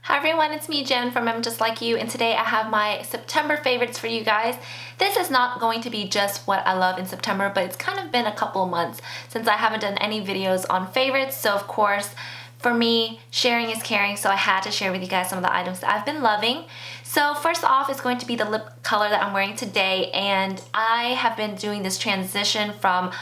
Hi everyone, it's me Jen from EmJustLikeYou, and today I have my September favorites for you guys. This is not going to be just what I love in September, but it's kind of been a couple of months since I haven't done any videos on favorites, so of course, for me, sharing is caring, so I had to share with you guys some of the items that I've been loving. So first off is going to be the lip color that I'm wearing today, and I have been doing this transition from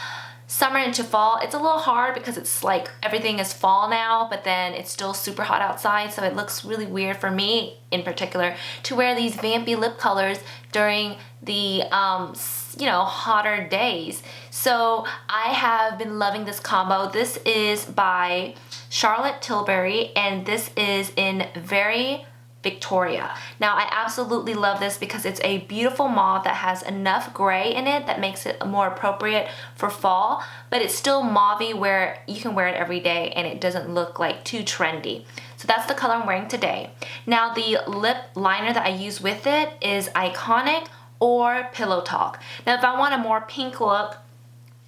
summer into fall. It's a little hard because it's like everything is fall now, but then it's still super hot outside, so it looks really weird for me in particular to wear these vampy lip colors during the hotter days. So I have been loving this combo. This is by Charlotte Tilbury, and this is in Very Victoria. Now I absolutely love this because it's a beautiful mauve that has enough gray in it that makes it more appropriate for fall, but it's still mauvey where you can wear it every day and it doesn't look like too trendy. So that's the color I'm wearing today. Now the lip liner that I use with it is Iconic or Pillow Talk. Now if I want a more pink look,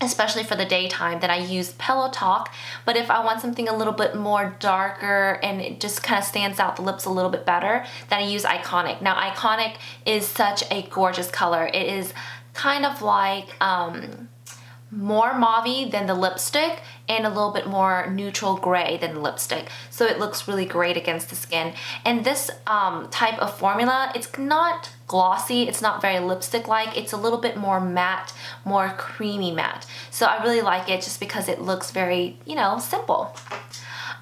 especially for the daytime, then I use Pillow Talk, but if I want something a little bit more darker and it just kind of stands out the lips a little bit better, then I use Iconic. Now Iconic is such a gorgeous color. It is kind of like more mauvey than the lipstick and a little bit more neutral gray than the lipstick. So it looks really great against the skin. And this type of formula, it's not glossy, it's not very lipstick-like, it's a little bit more matte, more creamy matte. So I really like it just because it looks very, simple.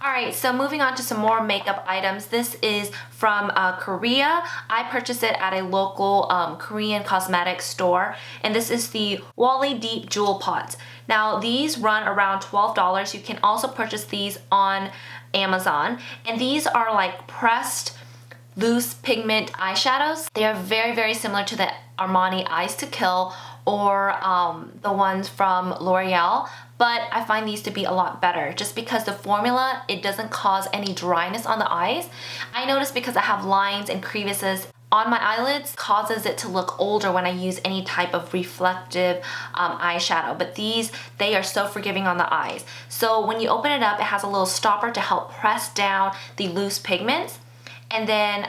Alright, so moving on to some more makeup items. This is from Korea. I purchased it at a local Korean cosmetics store, and this is the Wally Deep Jewel Pots. Now these run around $12. You can also purchase these on Amazon, and these are like pressed loose pigment eyeshadows. They are very, very similar to the Armani Eyes to Kill or the ones from L'Oreal, but I find these to be a lot better just because the formula, it doesn't cause any dryness on the eyes. I notice because I have lines and crevices on my eyelids, causes it to look older when I use any type of reflective eyeshadow, but these, they are so forgiving on the eyes. So when you open it up, it has a little stopper to help press down the loose pigments, and then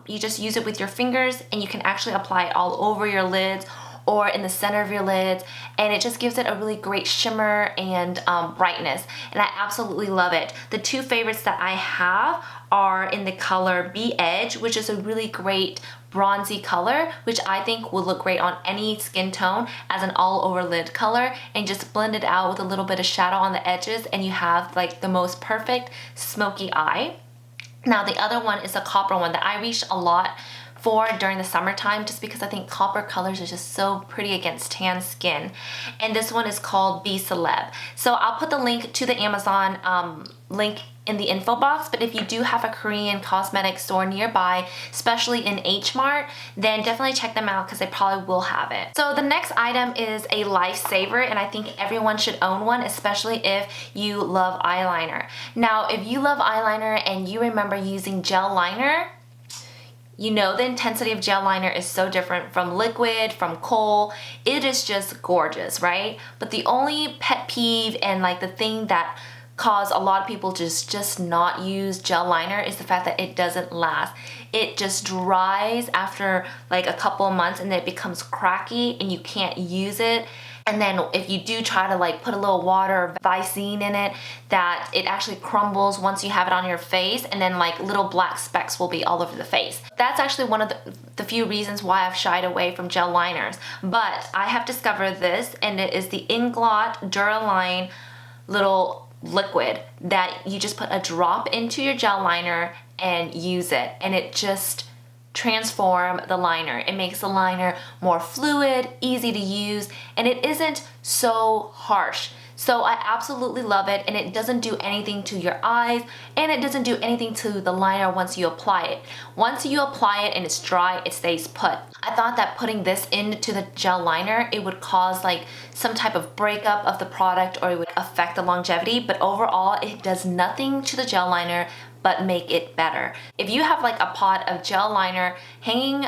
you just use it with your fingers and you can actually apply it all over your lids or in the center of your lids, and it just gives it a really great shimmer and brightness, and I absolutely love it. The two favorites that I have are in the color Be Edge, which is a really great bronzy color, which I think will look great on any skin tone as an all over lid color, and just blend it out with a little bit of shadow on the edges and you have like the most perfect smoky eye. Now the other one is a copper one that I reached a lot for during the summertime just because I think copper colors are just so pretty against tan skin. And this one is called Be Celeb. So I'll put the link to the Amazon link in the info box, but if you do have a Korean cosmetic store nearby, especially in H Mart, then definitely check them out because they probably will have it. So the next item is a lifesaver, and I think everyone should own one, especially if you love eyeliner. Now, if you love eyeliner and you remember using gel liner, you know the intensity of gel liner is so different from liquid, from kohl. It is just gorgeous, right? But the only pet peeve and like the thing that cause a lot of people just not use gel liner is the fact that it doesn't last. It just dries after like a couple of months and then it becomes cracky and you can't use it. And then if you do try to like put a little water or Vicine in it, that it actually crumbles once you have it on your face, and then like little black specks will be all over the face. That's actually one of the few reasons why I've shied away from gel liners. But I have discovered this, and it is the Inglot Duraline little liquid that you just put a drop into your gel liner and use it, and it just transform the liner. It makes the liner more fluid, easy to use, and it isn't so harsh. So I absolutely love it, and it doesn't do anything to your eyes, and it doesn't do anything to the liner once you apply it. Once you apply it and it's dry, it stays put. I thought that putting this into the gel liner, it would cause like some type of breakup of the product or it would affect the longevity, but overall it does nothing to the gel liner but make it better. If you have like a pot of gel liner hanging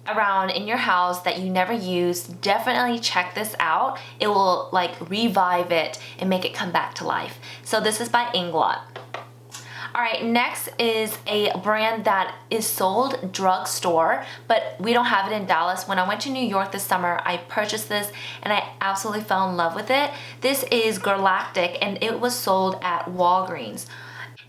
around in your house that you never use, definitely check this out. It will like revive it and make it come back to life. So this is by Inglot. Alright, next is a brand that is sold drugstore, but we don't have it in Dallas. When I went to New York this summer, I purchased this and I absolutely fell in love with it. This is Girlactik and it was sold at Walgreens.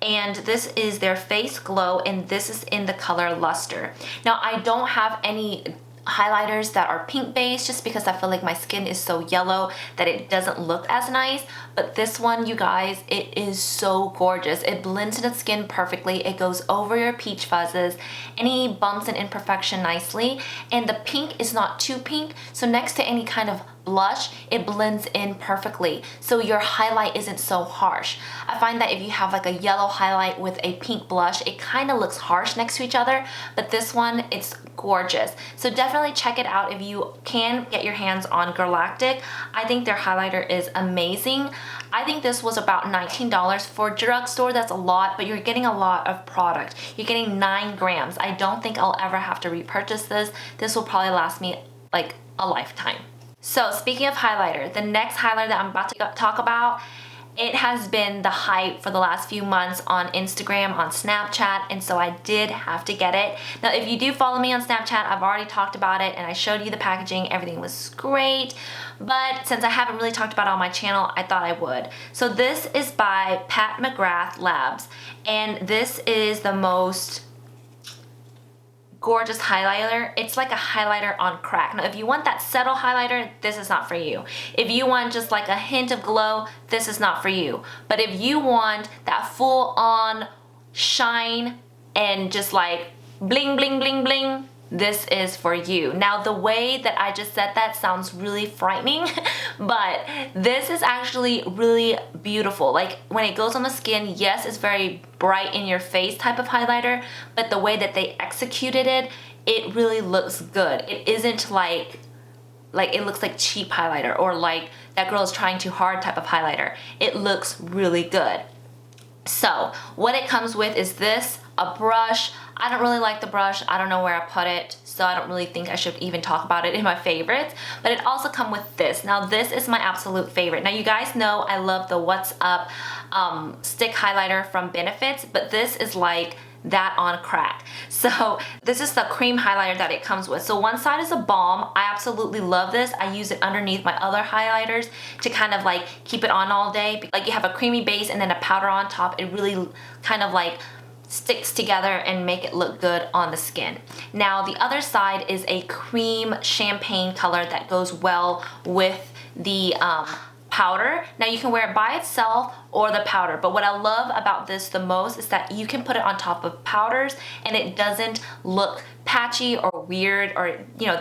And this is their Face Glow, and this is in the color Lustre. Now, I don't have any highlighters that are pink based just because I feel like my skin is so yellow that it doesn't look as nice, but this one, you guys, it is so gorgeous. It blends into the skin perfectly. It goes over your peach fuzzes, any bumps and imperfection nicely, and the pink is not too pink, so next to any kind of blush, it blends in perfectly, so your highlight isn't so harsh. I find that if you have like a yellow highlight with a pink blush, it kind of looks harsh next to each other, but this one, it's gorgeous. So definitely check it out if you can get your hands on Girlactik. I think their highlighter is amazing. I think this was about $19 for drugstore. That's a lot, but you're getting a lot of product. You're getting 9 grams. I don't think I'll ever have to repurchase this. This will probably last me like a lifetime. So speaking of highlighter, the next highlighter that I'm about to talk about, it has been the hype for the last few months on Instagram, on Snapchat, and so I did have to get it. Now, if you do follow me on Snapchat, I've already talked about it and I showed you the packaging. Everything was great, but since I haven't really talked about it on my channel, I thought I would. So this is by McGrath Labs, and this is the most gorgeous highlighter. It's like a highlighter on crack. Now, if you want that subtle highlighter, this is not for you. If you want just like a hint of glow, this is not for you. But if you want that full on shine and just like bling, bling, bling, bling, this is for you. Now, the way that I just said that sounds really frightening, but this is actually really beautiful. Like when it goes on the skin, yes, it's very bright in your face type of highlighter, but the way that they executed it, it really looks good. It isn't like it looks like cheap highlighter or like that girl is trying too hard type of highlighter. It looks really good. So what it comes with is this, a brush. I don't really like the brush. I don't know where I put it, so I don't really think I should even talk about it in my favorites. But it also comes with this. Now this is my absolute favorite. Now you guys know I love the What's Up stick highlighter from Benefits, but this is like that on crack. So this is the cream highlighter that it comes with. So one side is a balm. I absolutely love this. I use it underneath my other highlighters to kind of like keep it on all day. Like you have a creamy base and then a powder on top. It really kind of like sticks together and make it look good on the skin. Now the other side is a cream champagne color that goes well with the powder. Now you can wear it by itself or the powder, but what I love about this the most is that you can put it on top of powders and it doesn't look patchy or weird, or you know,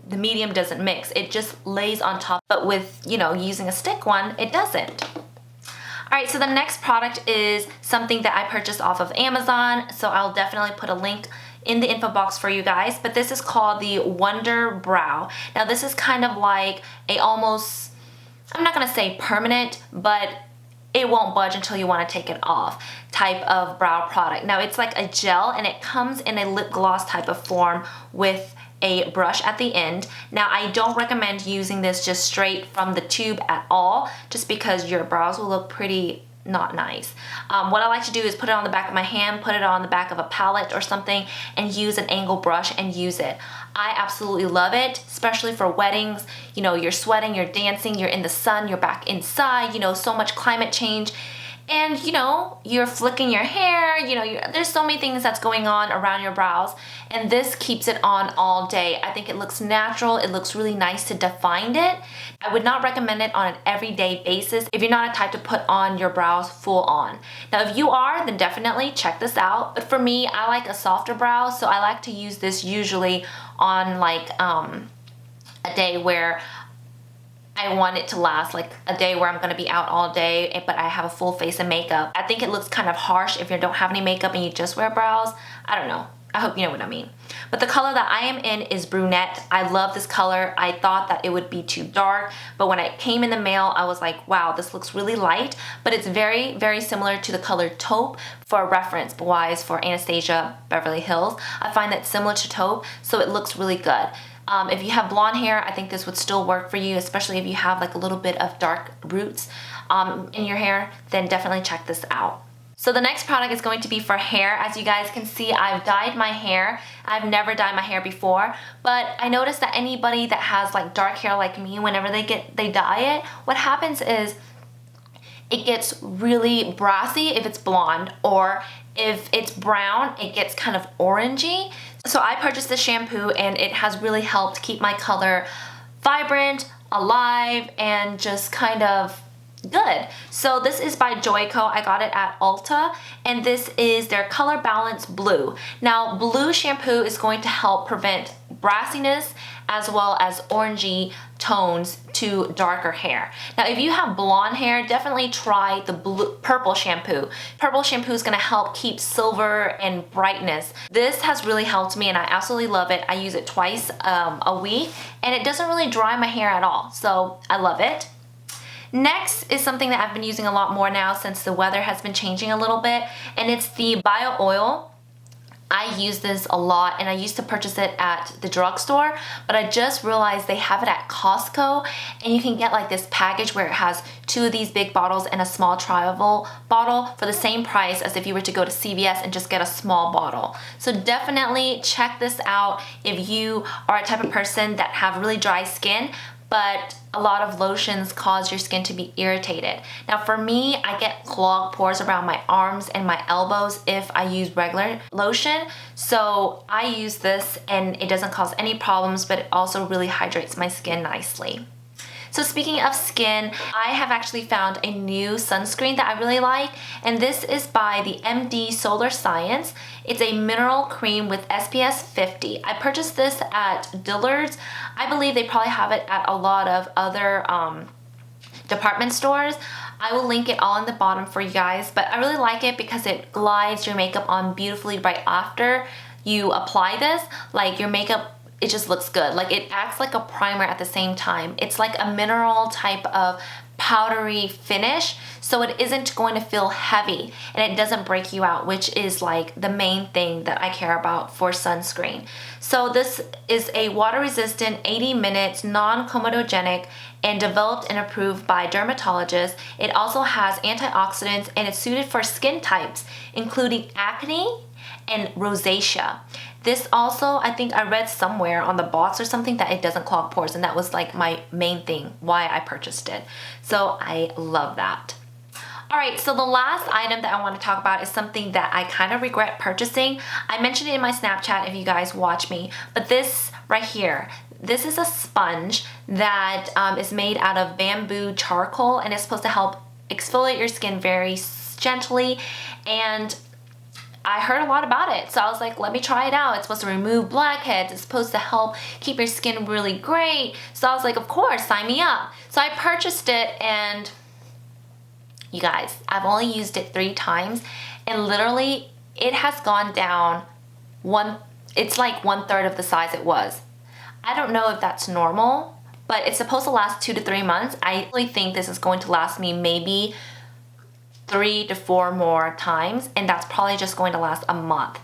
the medium doesn't mix. It just lays on top, but with, you know, using a stick one, it doesn't. Alright, so the next product is something that I purchased off of Amazon, so I'll definitely put a link in the info box for you guys, but this is called the WunderBrow. Now this is kind of like a almost, I'm not going to say permanent, but it won't budge until you want to take it off type of brow product. Now it's like a gel and it comes in a lip gloss type of form with a brush at the end. Now I don't recommend using this just straight from the tube at all, just because your brows will look pretty not nice. What I like to do is put it on the back of my hand, put it on the back of a palette or something, and use an angle brush and use it. I absolutely love it, especially for weddings. You know, you're sweating, you're dancing, you're in the sun, you're back inside, you know, so much climate change. And you know, you're flicking your hair, you know, there's so many things that's going on around your brows, and this keeps it on all day. I think it looks natural, it looks really nice to define it. I would not recommend it on an everyday basis if you're not a type to put on your brows full on. Now if you are, then definitely check this out. But for me, I like a softer brow, so I like to use this usually on like a day where I want it to last, like a day where I'm going to be out all day, but I have a full face of makeup. I think it looks kind of harsh if you don't have any makeup and you just wear brows. I don't know. I hope you know what I mean. But the color that I am in is brunette. I love this color. I thought that it would be too dark, but when it came in the mail, I was like, wow, this looks really light, but it's very, very similar to the color taupe for reference wise for Anastasia Beverly Hills. I find that similar to taupe, so it looks really good. If you have blonde hair, I think this would still work for you, especially if you have like a little bit of dark roots in your hair, then definitely check this out. So the next product is going to be for hair. As you guys can see, I've dyed my hair. I've never dyed my hair before, but I noticed that anybody that has like dark hair like me, whenever they dye it, what happens is it gets really brassy if it's blonde, or if it's brown, it gets kind of orangey. So I purchased this shampoo and it has really helped keep my color vibrant, alive, and just kind of good. So this is by Joico. I got it at Ulta, and this is their Color Balance Blue. Now, blue shampoo is going to help prevent brassiness as well as orangey tones to darker hair. Now, if you have blonde hair, definitely try the purple shampoo. Purple shampoo is going to help keep silver and brightness. This has really helped me and I absolutely love it. I use it twice a week and it doesn't really dry my hair at all. So I love it. Next is something that I've been using a lot more now since the weather has been changing a little bit, and it's the bio oil. I use this a lot and I used to purchase it at the drugstore, but I just realized they have it at Costco, and you can get like this package where it has 2 of these big bottles and a small travel bottle for the same price as if you were to go to CVS and just get a small bottle. So definitely check this out if you are a type of person that have really dry skin, but a lot of lotions cause your skin to be irritated. Now for me, I get clogged pores around my arms and my elbows if I use regular lotion. So I use this and it doesn't cause any problems, but it also really hydrates my skin nicely. So speaking of skin, I have actually found a new sunscreen that I really like, and this is by the MD SolarScience. It's a mineral cream with SPF 50. I purchased this at Dillard's. I believe they probably have it at a lot of other department stores. I will link it all in the bottom for you guys, but I really like it because it glides your makeup on beautifully right after you apply this. Like your makeup, it just looks good. Like it acts like a primer at the same time. It's like a mineral type of powdery finish, so it isn't going to feel heavy and it doesn't break you out, which is like the main thing that I care about for sunscreen. So this is a water resistant, 80 minutes, non-comedogenic, and developed and approved by dermatologists. It also has antioxidants and it's suited for skin types including acne and rosacea. This also, I think I read somewhere on the box or something that it doesn't clog pores, and that was like my main thing why I purchased it. So I love that. Alright, so the last item that I want to talk about is something that I kind of regret purchasing. I mentioned it in my Snapchat if you guys watch me, but this right here, this is a sponge that is made out of bamboo charcoal, and it's supposed to help exfoliate your skin very gently, and I heard a lot about it, so I was like, let me try it out. It's supposed to remove blackheads. It's supposed to help keep your skin really great. So I was like, of course, sign me up. So I purchased it, and you guys, I've only used it 3 times, and literally it has gone down it's like 1/3 of the size it was. I don't know if that's normal, but it's supposed to last 2 to 3 months. I really think this is going to last me maybe 3 to 4 more times, and that's probably just going to last a month.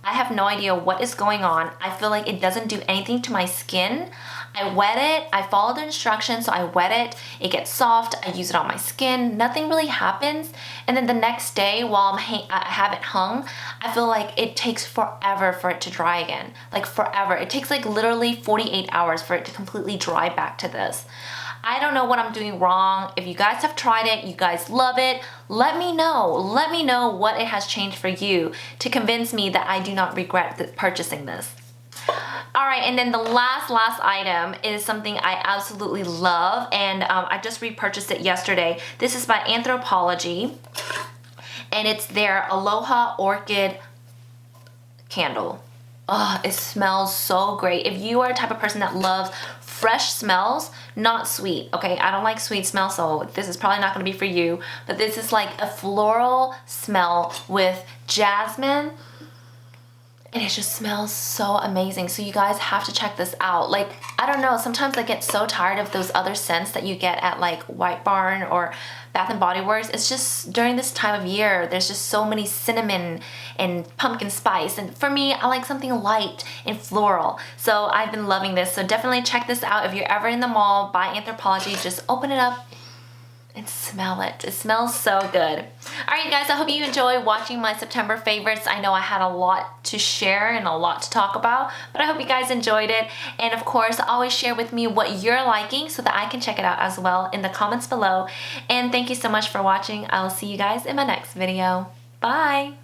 I have no idea what is going on. I feel like it doesn't do anything to my skin. I wet it, I follow the instructions, so I wet it, it gets soft, I use it on my skin, nothing really happens, and then the next day while I have it hung, I feel like it takes forever for it to dry again. Like forever. It takes like literally 48 hours for it to completely dry back to this. I don't know what I'm doing wrong. If you guys have tried it, you guys love it, let me know. Let me know what it has changed for you to convince me that I do not regret purchasing this. Alright, and then the last item is something I absolutely love, and I just repurchased it yesterday. This is by Anthropologie, and it's their Aloha Orchid candle. Oh, it smells so great. If you are a type of person that loves fresh smells, not sweet, okay? I don't like sweet smell, so this is probably not gonna be for you, but this is like a floral smell with jasmine, and it just smells so amazing. So you guys have to check this out. Like, I don't know, sometimes I get so tired of those other scents that you get at like White Barn or Bath and Body Works. It's just during this time of year, there's just so many cinnamon and pumpkin spice, and for me, I like something light and floral. So I've been loving this, so definitely check this out. If you're ever in the mall, buy Anthropologie, just open it up and smell it. It smells so good. Alright, you guys, I hope you enjoy watching my September favorites. I know I had a lot to share and a lot to talk about, but I hope you guys enjoyed it. And of course, always share with me what you're liking so that I can check it out as well in the comments below. And thank you so much for watching. I'll see you guys in my next video. Bye!